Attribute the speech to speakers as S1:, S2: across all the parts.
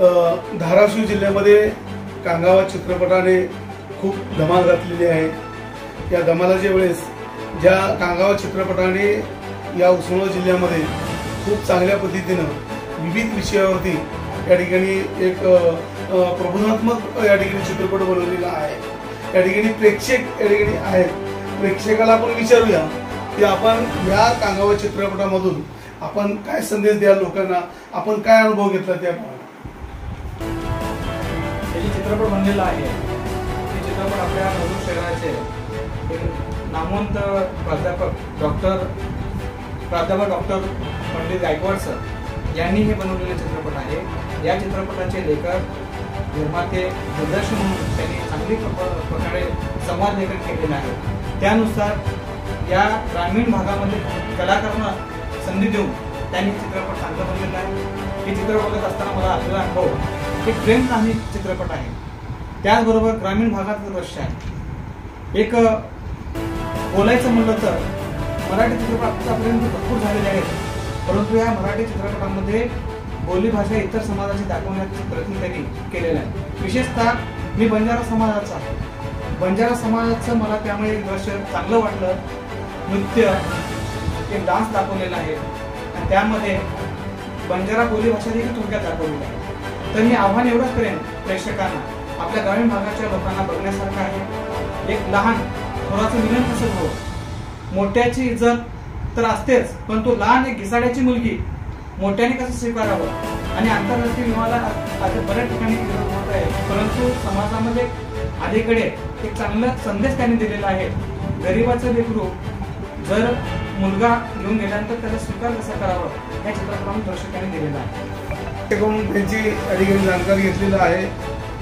S1: धाराशिव जिल्ह्यामध्ये कांगावा चित्रपटाने खूप धमाल घातलेली आहे। या धमालाच्या वेळेस ज्या कांगावा चित्रपटाने या उस्मानाबाद जिल्ह्यामध्ये खूप चांगल्या पद्धतीनं विविध विषयावरती या ठिकाणी एक प्रबोधनात्मक या ठिकाणी चित्रपट बनवलेला आहे। या ठिकाणी प्रेक्षक या ठिकाणी आहेत। प्रेक्षकाला आपण विचारूया की आपण या कांगावा चित्रपटामधून आपण काय संदेश द्याल लोकांना, आपण काय अनुभव घेतला त्याप्रमाणे।
S2: चित्रपट बनलेला आहे हे चित्रपट आपल्या नवरूड शहराचे नामवंत प्राध्यापक डॉक्टर पंडित गायकवाड सर यांनी हे बनवलेले चित्रपट आहे। या चित्रपटाचे लेखक निर्माते दिग्दर्शक म्हणून त्यांनी चांगली प्रकारे संवाद लेखन केलेले आहे। त्यानुसार या ग्रामीण भागामध्ये कलाकारांना संधी देऊन त्यांनी चित्रपट चांगला बनवलेला आहे। हे चित्रपट बघत असताना मला आलेला अनुभव एक प्रेम कहाणी चित्रपट आहे। त्याचबरोबर ग्रामीण भागातलं दृश्य आहे। एक बोलायचं म्हणलं तर मराठी चित्रपट आतापर्यंत भरपूर झालेले आहेत, परंतु या मराठी चित्रपटामध्ये बोली भाषा इतर समाजाची दाखवण्याचा प्रयत्न त्यांनी केलेला आहे। विशेषतः मी बंजारा समाजाचं मला त्यामुळे दृश्य चांगलं वाटलं। नृत्य एक डान्स दाखवलेला आहे आणि त्यामध्ये बंजारा बोली भाषा देखील थोडक्यात दाखवलेली आहे। तर मी आव्हान एवढंच करेन प्रेक्षकांना, आपल्या ग्रामीण भागाच्या लोकांना बघण्यासारखं आहे। एक लहान थोराचं मिलन कसं हो, मोठ्याची इज्जत तर असतेच, पण तो लहान एक घिसाड्याची मुलगी मोठ्याने कसं स्वीकारावं आणि आंतरराष्ट्रीय विमानाला आता बऱ्याच ठिकाणी होत आहे, परंतु समाजामध्ये अलीकडे एक चांगला संदेश त्यांनी दिलेला आहे। गरिबाचं लेकरू जर मुलगा घेऊन गेल्यानंतर त्याचा स्वीकार कसा करावा या चित्रपटातून दर्शकांनी दिलेला आहे।
S1: त्यांची अधिकारी जानकारी घेतलेली आहे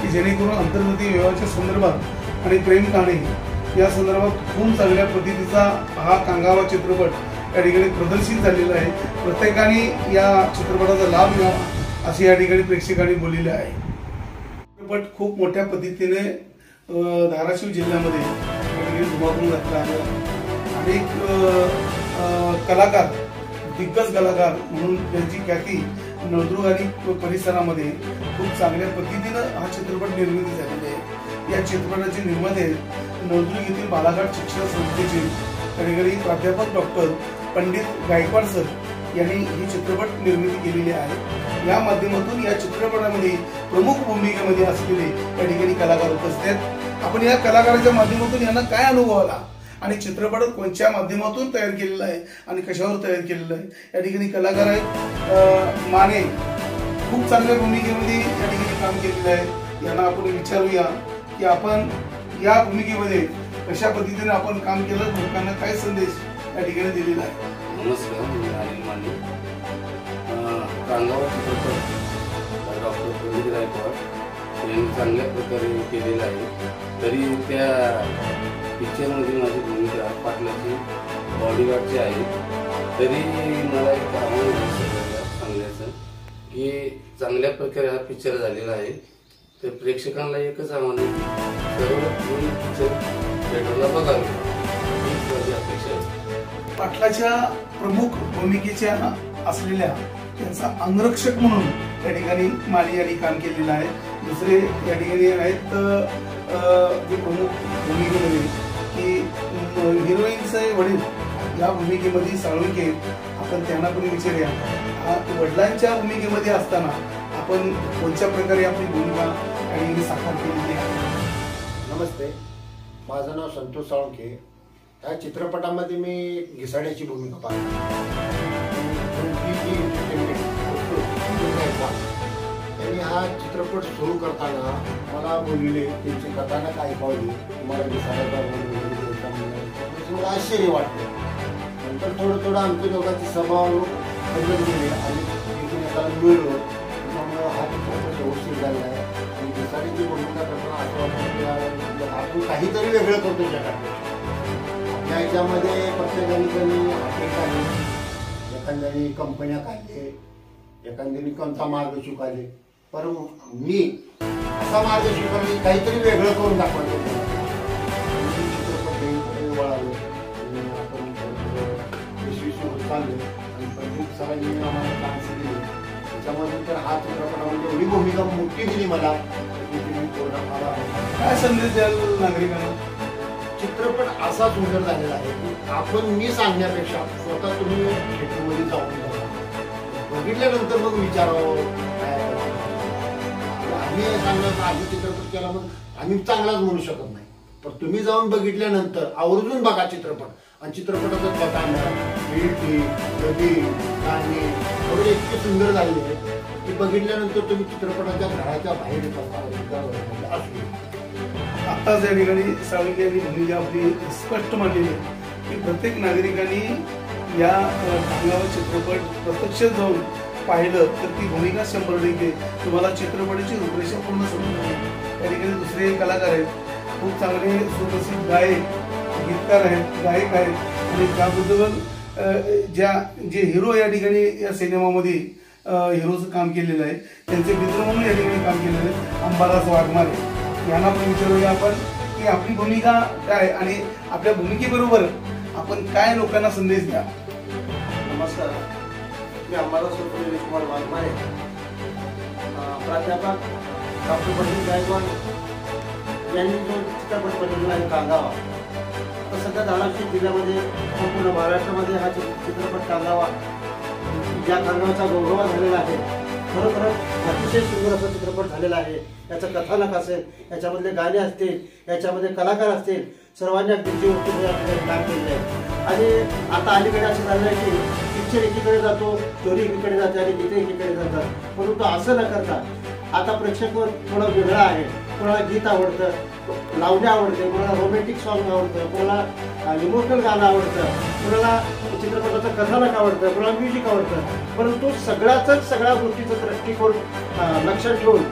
S1: की जेणेकरून आंतरजातीय विवाहाच्या संदर्भात आणि प्रेम कहाणी या संदर्भात खूप चांगल्या पद्धतीचा हा कांगावा चित्रपट या ठिकाणी प्रदर्शित झालेला आहे। प्रत्येकाने या चित्रपटाचा लाभ घ्यावा असे या ठिकाणी प्रेक्षकांनी बोललेले आहे। चित्रपट खूप मोठ्या पद्धतीने धाराशिव जिल्ह्यामध्ये धुमाकूळ घातला आहे। अनेक कलाकार, दिग्गज कलाकार म्हणून त्यांची ख्याती नळदुर्ग आणि परिसरामध्ये खूप चांगल्या पद्धतीनं हा चित्रपट निर्मिती झालेली आहे। या चित्रपटाचे निर्माते नळदुर्ग येथील बालाघाट शिक्षण संस्थेचे कार्यकारी प्राध्यापक डॉक्टर पंडित गायकवाड सर यांनी ही चित्रपट निर्मिती केलेली आहे। या माध्यमातून या चित्रपटामध्ये प्रमुख भूमिकेमध्ये असलेले या ठिकाणी कलाकार उपस्थित आहेत। आपण या कलाकाराच्या माध्यमातून यांना काय अनुभव आला आणि चित्रपट कोणत्या माध्यमातून तयार केलेला आहे आणि कशावर तयार केलेला आहे। या ठिकाणी कलाकार आहेत माने, खूप चांगल्या भूमिकेमध्ये या ठिकाणी काम केलेलं आहे। यांना आपण विचारूया की आपण या भूमिकेमध्ये कशा पद्धतीने आपण काम केलं, लोकांना काय संदेश या ठिकाणी दिलेला आहे।
S3: नमस्कार, मी अनिल माने। कांगावा चित्रपट डॉक्टर पंडित गायकवाड यांनी चांगल्या प्रकारे केलेला आहे। तरी त्या पिक्चरमध्ये माझी भूमिका पाटलाची बॉडीगार्डची आहे। तरी मला एक आव्हान सांगायचं की चांगल्या प्रकारे हा पिक्चर झालेला आहे। तर प्रेक्षकांना एकच आव्हान आहे की सर्व पिक्चर थिएटरला बघावे हीच माझी अपेक्षा आहे।
S1: पाटलाच्या प्रमुख भूमिकेच्या असलेल्या त्यांचा अंगरक्षक म्हणून या ठिकाणी माने यांनी काम केलेलं आहे। दुसरे या ठिकाणी आहेत जे प्रमुख भूमिकेमध्ये की हिरोईनचे वडील या भूमिकेमध्ये साळुंके, आपण त्यांना पण विचारूया वडिलांच्या भूमिकेमध्ये असताना आपण कोणत्या प्रकारे आपली भूमिका या ठिकाणी साकार केलेली आहे।
S4: नमस्ते, माझं नाव संतोष साळुंके। या चित्रपटामध्ये मी घिसाड्याची भूमिका पाहिली। त्यांनी हा चित्रपट सुरू करताना मला बोलले त्यांची कथानक ऐकवली, तुम्हाला घिसाड्याचा मला आश्चर्य वाटलं। नंतर थोडं आमच्या दोघांची स्वभाव बदलत गेले आणि एकमेकाला मिळलो, त्यामुळे हा चित्रपट व्यवस्थित झाला आहे। आणि घिसाड्याची भूमिका करताना असं वाटतं आपण काहीतरी वेगळं करतो जगात। आपल्या ह्याच्यामध्ये प्रत्येकाने हॉटेल काढले, एखाद्याने कंपन्या काढले, एखाद्याने कोणता मार्ग स्वीकारले, पण मी असा मार्ग स्वीकारले काहीतरी वेगळं करून दाखवायचं। चित्रपट वळालो आपण यशस्वी होत चाललो आणि पंडित सरांनी आम्हाला चान्स दिले। त्याच्यामध्ये तर हा चित्रपटामध्ये एवढी भूमिका मोठी दिली मला की तुम्ही पूर्ण आभार मानतो.
S1: काय संदेश द्याल नागरिकांना?
S4: चित्रपट असा सुंदर झालेला आहे की आपण मी सांगण्यापेक्षा स्वतः तुम्ही थिएटरमध्ये जाऊन बघा. बघितल्यानंतर मग विचारावं काय आम्ही सांगणार आधी चित्रपट केला मग आम्ही चांगलाच म्हणू शकत नाही. पण तुम्ही जाऊन बघितल्यानंतर आवर्जून बघा चित्रपट आणि चित्रपटाचं कथानक, गती, गाणी एवढे इतके सुंदर झालेले आहेत की बघितल्यानंतर तुम्ही चित्रपटाच्या घराच्या बाहेर येतात असू.
S1: आत्ताच या ठिकाणी साळुंखे यांनी भूमिका आपली स्पष्ट मांडलेली आहे की प्रत्येक नागरिकांनी या कांगावा चित्रपट प्रत्यक्ष जाऊन पाहिलं तर ती भूमिका 100% तुम्हाला चित्रपटाची रूपरेषा पूर्ण समजून. त्या ठिकाणी दुसरे कलाकार आहेत, खूप चांगले सुप्रसिद्ध गायक, गीतकार आहेत, गायक आहेत आणि त्याबद्दल जे हिरो या ठिकाणी या सिनेमामध्ये हिरोचं काम केलेलं आहे त्यांचे मित्र म्हणून या ठिकाणी काम केलेलं आहे अंबादास वाघमारे. यांना पण विचारूया आपण की आपली भूमिका काय आणि आपल्या भूमिकेबरोबर आपण काय लोकांना संदेश द्या.
S5: नमस्कार, मी अंबादास कुमार वाघमारे, प्राध्यापक डॉक्टर पंडित गायकवाड यांनी जो चित्रपट बनवलेला आहे कांगावा. तर सध्या धाराशिव जिल्ह्यामध्ये संपूर्ण महाराष्ट्रामध्ये हा चित्रपट कांगावा या कांगावाचा गौरव झालेला आहे. खरोखरच अतिशय सुंदर असा चित्रपट झालेला आहे. याचं कथानक असेल, याच्यामधले गाणे असतील, याच्यामध्ये कलाकार असतील, सर्वांनी अगदी जीव या ठिकाणी काम केलेलं आहे. आणि आता अलीकडे असं झालं आहे की पिक्चर एकीकडे जातो, स्टोरी एकीकडे जाते आणि गीते एकीकडे जातात. परंतु असं न करता आता प्रेक्षक थोडं वेगळं आहे. कोणाला गीत आवडतं, लावणी आवडते, कोणाला रोमॅन्टिक सॉन्ग आवडतं, कोणाला इमोशनल गाणं आवडतं, कोणाला चित्रपटाचं कथानक आवडतं, कोणाला म्युझिक आवडतं. परंतु सगळ्या गोष्टीचं दृष्टिकोन लक्षात ठेवून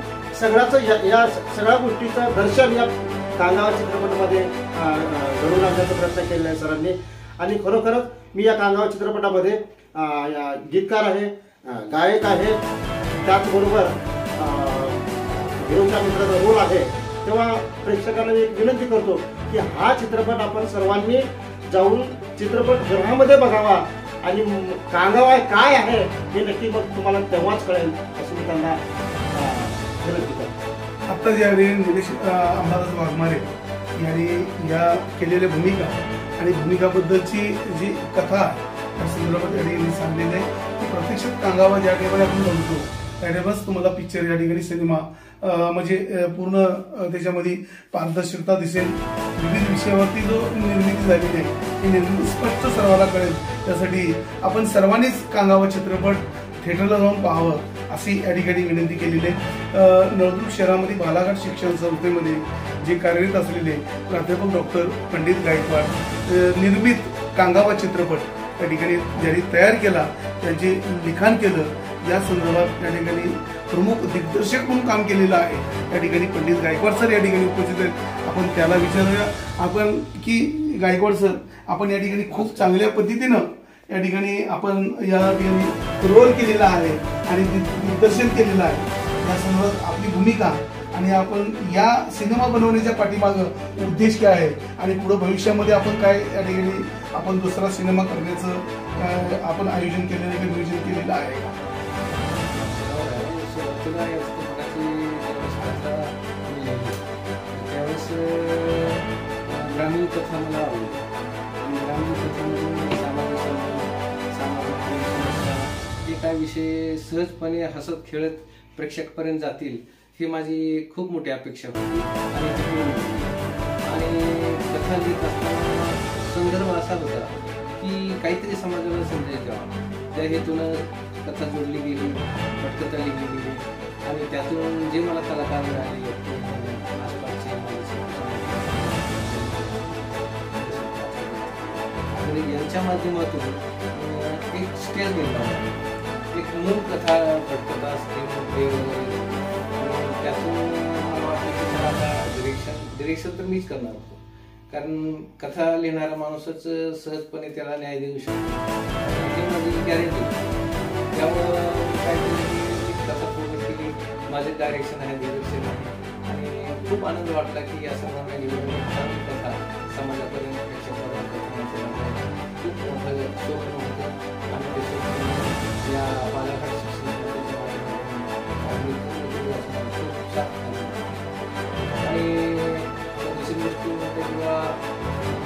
S5: या सगळ्या गोष्टीचं दर्शन या कांगावा चित्रपटामध्ये घडवून आणण्याचा प्रयत्न केलेला आहे सरांनी. आणि खरोखरच मी या कांगावा चित्रपटामध्ये गीतकार आहे, गायक आहे, त्याचबरोबर हिरोच्या मित्राचा रोल आहे. तेव्हा प्रेक्षकांना एक विनंती करतो की हा चित्रपट आपण सर्वांनी जाऊन चित्रपटगृहामध्ये बघावा आणि कांगावा काय आहे हे नक्की मग तुम्हाला तेव्हाच कळेल असं मी त्यांना विनंती करतो.
S1: आत्ता ज्यावेळी निलेश अंबादास वाघमारे यांनी या केलेल्या भूमिका आणि भूमिकाबद्दलची जी कथा या संदर्भात या ठिकाणी सांगलेली आहे की प्रत्यक्षात कांगावा ज्या ठिकाणी आपण म्हणतो त्या ठिकाणच तुम्हाला पिक्चर या ठिकाणी सिनेमा म्हणजे पूर्ण त्याच्यामध्ये पारदर्शकता दिसेल. विविध विषयावरती जो निर्मिती झालेली आहे ही निर्मिती स्पष्ट सर्वांना कळेल. त्यासाठी आपण सर्वांनीच कांगावा चित्रपट थिएटरला जाऊन पाहावं अशी या ठिकाणी विनंती केलेली आहे. नळदुर्ग शहरामध्ये बालाघाट शिक्षण संस्थेमध्ये जे कार्यरत असलेले प्राध्यापक डॉक्टर पंडित गायकवाड निर्मित कांगावा चित्रपट या ठिकाणी ज्यांनी तयार केला, त्यांचे लिखाण केलं, या संदर्भात या ठिकाणी प्रमुख दिग्दर्शक म्हणून काम केलेलं आहे. या ठिकाणी पंडित गायकवाड सर या ठिकाणी उपस्थित आहेत. आपण त्याला विचारूया आपण की गायकवाड सर, आपण या ठिकाणी खूप चांगल्या पद्धतीनं या ठिकाणी आपण या ठिकाणी रोल केलेला आहे आणि दिग्दर्शन केलेलं आहे. या संदर्भात आपली भूमिका आणि आपण या सिनेमा बनवण्याच्या पाठीमागं उद्देश काय आहे आणि पुढे भविष्यामध्ये आपण काय या ठिकाणी आपण दुसरा सिनेमा करण्याचं आपण आयोजन केलेलं आहे, नियोजन केलेलं आहे का?
S6: त्यावेळेस ग्रामीण कथा मला आवडली आणि ग्रामीण कथामधून सामाजिक समस्या जे काय विषय सहजपणे हसत खेळत प्रेक्षकपर्यंत जातील ही माझी खूप मोठी अपेक्षा होती. आणि कथा लिहित असताना संदर्भ असा होता की काहीतरी समाजाला संदेश द्यावा. त्या हेतूनं कथा जोडली गेली, पटकथा लिहिली गेली आणि त्यातून जे मला कलाकार मिळाले आसपासचे आणि यांच्या माध्यमातून एक स्टेज निर्माण, एक मूळ कथा पटकथा असते त्यातून मला वाटतं की मला आता डिरेक्शन तर मीच करणार होतो, कारण कथा लिहिणारा माणूसच सहजपणे त्याला न्याय देऊ शकतो ही माझी गॅरंटी. त्यामुळं काय केलं कथा पूर्ण केली, माझे डायरेक्शन आहे, डिरेक्शन आहे आणि खूप आनंद वाटला की या सर्वांना निवडून कथा समाजापर्यंत प्रेक्षकांपर्यंत खूप मोठं स्वप्न होतं आणि ते स्वप्न या बालाघाट शिक्षण किंवा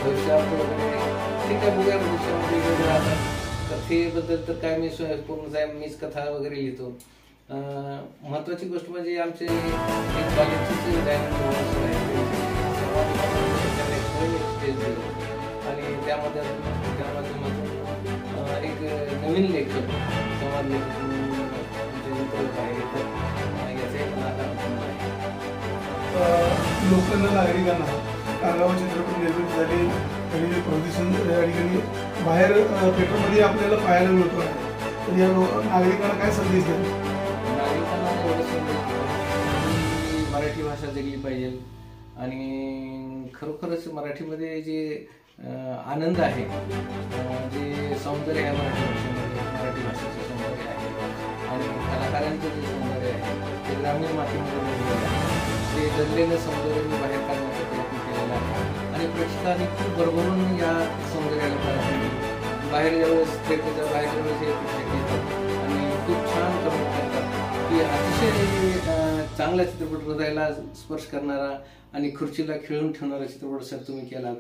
S6: भविष्यात वगैरे ठीक आहे, बघूया भविष्यामध्ये वेगळं आता कथेबद्दल तर काय मी पूर्ण मीच कथा वगैरे लिहितो. महत्वाची गोष्ट म्हणजे आमचे एक कॉलेजचे डायनामिक स्टेज दिलं आणि त्यामध्ये एक नवीन लेखक संवाद लेखक
S1: लोकांना नागरिकांना कांगावा चित्रपट निर्मित झाले आणि जे प्रदूषण या ठिकाणी बाहेर पेपरमध्ये आपल्याला पाहायला मिळतो आहे. तर या नागरिकांना काय संदेश द्याल?
S6: नागरिकांना एवढं संदेश की मराठी भाषा जगली पाहिजे आणि खरोखरच मराठीमध्ये जे आनंद आहे, जे सौंदर्य आहे मराठी भाषेमध्ये, मराठी भाषेचं सौंदर्य आहे आणि कलाकारांचं जे सौंदर्य आहे ते ग्रामीण मातीमध्ये बनलेलं आहे. ते दडलेलं सौंदर्य मी बाहेर काढण्याचा प्रयत्न केलेला आहे आणि प्रेक्षकांनी खूप भरभरून या सौंदर्याला पाहिजे. बाहेर ज्यावेळेस थिएटरच्या बाहेर ज्यावेळेस हे प्रेक्षक येतात आणि खूप छान कमेंट करतात की अतिशय चांगला चित्रपट, हृदयाला स्पर्श करणारा आणि खुर्चीला खिळून ठेवणारा चित्रपट सर तुम्ही केलात.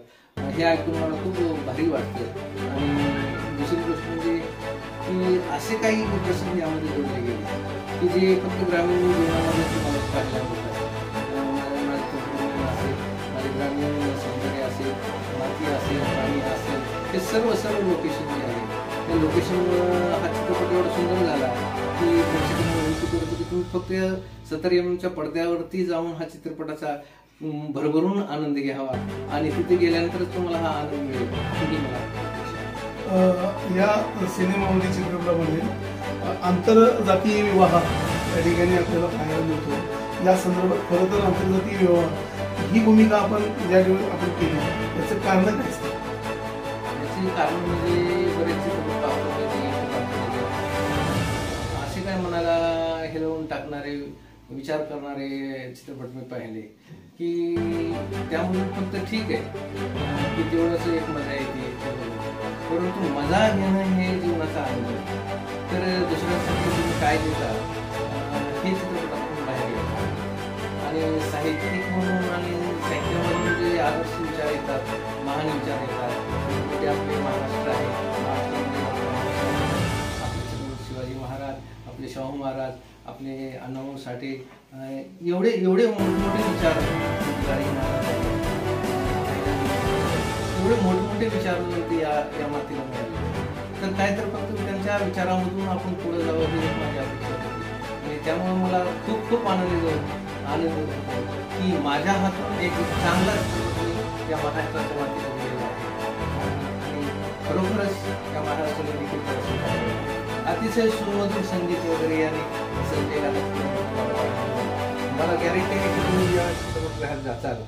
S6: हे ऐकून मला खूप भारी वाटतं. आणि दुसरी गोष्ट म्हणजे की असे काही प्रसंग यामध्ये जोडले गेले की जे फक्त ग्रामीण जीवनामध्ये तुम्हाला पाहायला मिळतात. असेल, माझे ग्रामीण सौंदर्य असेल, माती असेल, पाणी असेल, हे सर्व लोकेशन जे आहे त्या लोकेशनवर हा चित्रपट एवढा सुंदर झाला की प्रेक्षकांना विनंती करतो की तुम्ही फक्त 70 mm पडद्यावरती जाऊन हा चित्रपटाचा भरभरून आनंद घ्यावा आणि तिथे गेल्यानंतरच तुम्हाला हा आनंद मिळेल.
S1: या सिनेमामध्ये चित्रपटामध्ये आंतरजातीय विवाह या ठिकाणी आपल्याला पाहायला मिळतो. या संदर्भात खरं तर आंतरजातीय विवाह ही भूमिका आपण ज्या आपण केली याचं कारण काय असतं?
S6: याची कारण म्हणजे बरेच चित्रपट असे काय मनाला हेलवून टाकणारे, विचार करणारे चित्रपट मी पाहिले की त्यामुळे फक्त ठीक आहे की तेवढंच एक मजा येते, परंतु मजा घेणं हे जीवनाचा आनंद. तर दुसऱ्यासाठी तुम्ही काय देता हे चित्रपटातून बाहेर येतात आणि साहित्यिक म्हणून आणि साहित्यामधून जे आदर्श विचार येतात, महान विचार येतात, ते आपले महाराष्ट्र आहे, महाराष्ट्रामध्ये आपले शिवाजी महाराज, आपले शाहू महाराज, आपले अण्णाभाऊ साठे, एवढे मोठमोठे विचार, एवढे मोठमोठे विचार या मातीला मिळाले. तर काय तर फक्त त्यांच्या विचारामधून आपण पुढे जावं ही एक माझी अपेक्षा होती आणि त्यामुळे मला खूप खूप आनंद होतो की माझ्या हातून एक चांगला चित्रपट या महाराष्ट्राच्या मातीला दिलेला आहे आणि खरोखरच या महाराष्ट्राला देखील अतिशय सुमधुर संगीत वगैरे याने सजलेला मला गॅरंटी आहे की तुम्ही या चित्रपटगृहात जाचाल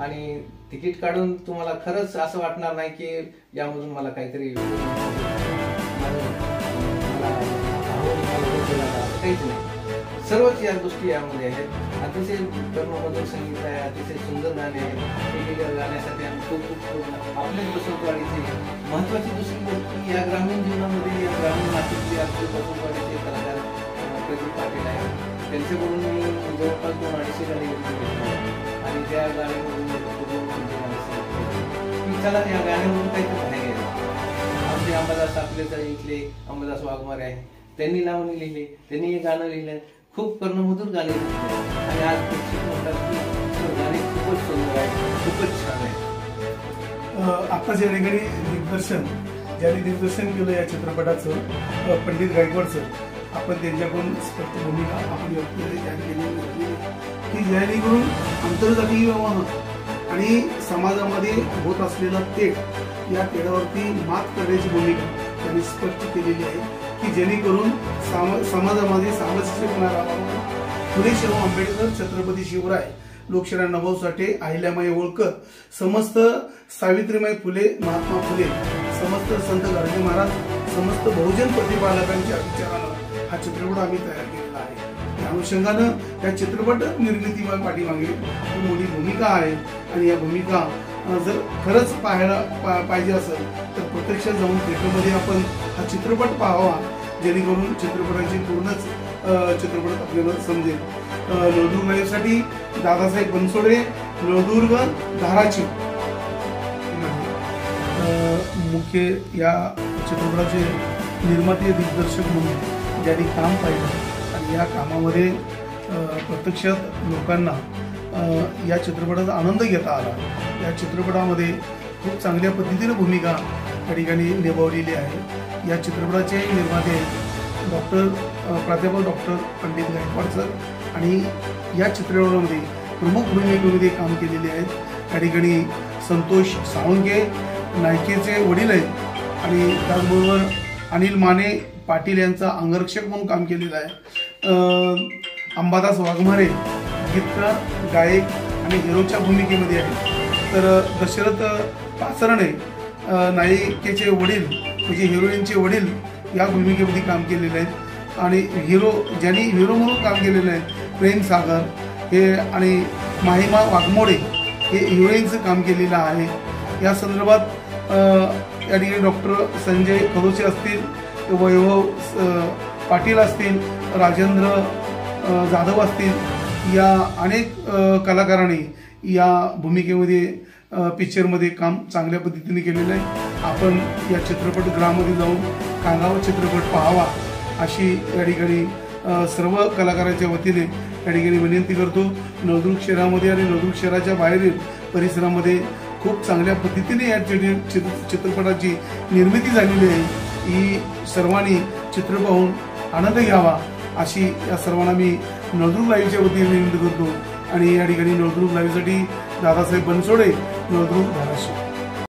S6: आणि तिकीट काढून तुम्हाला खरंच असं वाटणार नाही की यामधून मला काहीतरी काहीच नाही. सर्वच या गोष्टी यामध्ये आहेत. अतिशय कर्ममधूर संगीत आहे, अतिशय सुंदर गाणे आहे. गाण्यासाठी आम्ही खूप आपल्याच बसवतवाडीचे महत्वाची दुसरी गोष्ट की या ग्रामीण जीवनामध्ये या ग्रामीण मातीतले आपले बसवतवाडीचे कलाकार प्रदीप पाटील आहे. त्यांच्याकडून मी जवळपास 200-250 गाणी घेतली आणि त्या गाण्यामधून चला या गाण्यामधून काहीतरी बाहेर गेलं. आमचे अंबादास आपलेच इथले अंबादास वाघमारे आहे, त्यांनी लावणी लिहिली, त्यांनी हे गाणं लिहिलं. खूप कर्णमधूर गाणे लिहिले आणि आज प्रेक्षक म्हणतात की गाणे खूपच सुंदर आहे, खूपच छान आहे.
S1: आत्ताच या ठिकाणी ज्यांनी दिग्दर्शन केलं या चित्रपटाचं पंडित गायकवाडचं, आपण त्यांच्याकडून स्पष्ट भूमिका आपली केली की जेणेकरून आंतरजातीय विवाह आणि समाजामध्ये होत असलेला तेढ, या तेढावरती मात करण्याची भूमिका त्यांनी स्पष्ट केलेली आहे की जेणेकरून समाजामध्ये सामरस्यपणा राहावा. फुले शाहू आंबेडकर, छत्रपती शिवराय, लोकशाहीर अण्णाभाऊ साठे, अहिल्यामाई होळकर, समस्त सावित्रीबाई फुले, महात्मा फुले, समस्त संत गाडगे महाराज, समस्त बहुजन प्रतिपादकांच्या विचारानं हा चित्रपट आम्ही तयार केलेला आहे. त्या अनुषंगानं त्या चित्रपट निर्मिती पाठीमागे खूप मोठी भूमिका आहे आणि या भूमिका जर खरंच पाहिजे असेल तर प्रत्यक्षात जाऊन थिएटरमध्ये आपण हा चित्रपट पाहावा, जेणेकरून चित्रपटाची पूर्णच चित्रपट आपल्याला समजेल. नळदुर्ग लाईव्हसाठी दादासाहेब बनसोडे, नळदुर्ग, धाराशिव मुख्य या चित्रपटाचे निर्माते दिग्दर्शक म्हणून ज्यांनी काम पाहिलं आणि या कामामध्ये प्रत्यक्षात लोकांना या चित्रपटाचा आनंद घेता आला. या चित्रपटामध्ये खूप चांगल्या पद्धतीने भूमिका या ठिकाणी निभावलेली आहे. या चित्रपटाचे निर्माते प्राध्यापक डॉक्टर पंडित गायकवाड सर आणि या चित्रपटामध्ये प्रमुख भूमिकेमध्ये काम केलेले आहेत. या ठिकाणी संतोष साळुंके नायिकेचे वडील आहेत आणि त्याचबरोबर अनिल माने पाटील यांचा अंगरक्षक म्हणून काम केलेलं आहे. अंबादास वाघमारे गीतकार, गायक आणि हिरोच्या भूमिकेमध्ये आहेत. तर दशरथ पाचरणे नायिकेचे वडील म्हणजे हिरोईनचे वडील या भूमिकेमध्ये काम केलेले आहेत. आणि ज्यांनी हिरो म्हणून काम केलेलं आहे प्रेम सागर हे आणि माहिमा वाघमोडे हे हिरोईनचं काम केलेलं आहे. या संदर्भात या ठिकाणी डॉक्टर संजय खरोसे असतील, वैभव पाटील असतील, राजेंद्र जाधव असतील, या अनेक कलाकारांनी या भूमिकेमध्ये पिक्चरमध्ये काम चांगल्या पद्धतीने केलेलं आहे. आपण या चित्रपटगृहामध्ये जाऊन कांगावा चित्रपट पाहावा अशी या ठिकाणी सर्व कलाकारांच्या वतीने या ठिकाणी विनंती करतो. नळदुर्ग शहरामध्ये आणि नळदुर्ग शहराच्या बाहेरील परिसरामध्ये खूप चांगल्या पद्धतीने या चित्रपटाची निर्मिती झालेली आहे. ही सर्वांनी चित्र पाहून आनंद घ्यावा अशी या सर्वांना मी नळदुर्ग लाईव्हच्या वतीने विनंती करतो. आणि या ठिकाणी नळदुर्ग लाईव्हसाठी दादासाहेब बनसोडे, नळदुर्ग, धाराशिव.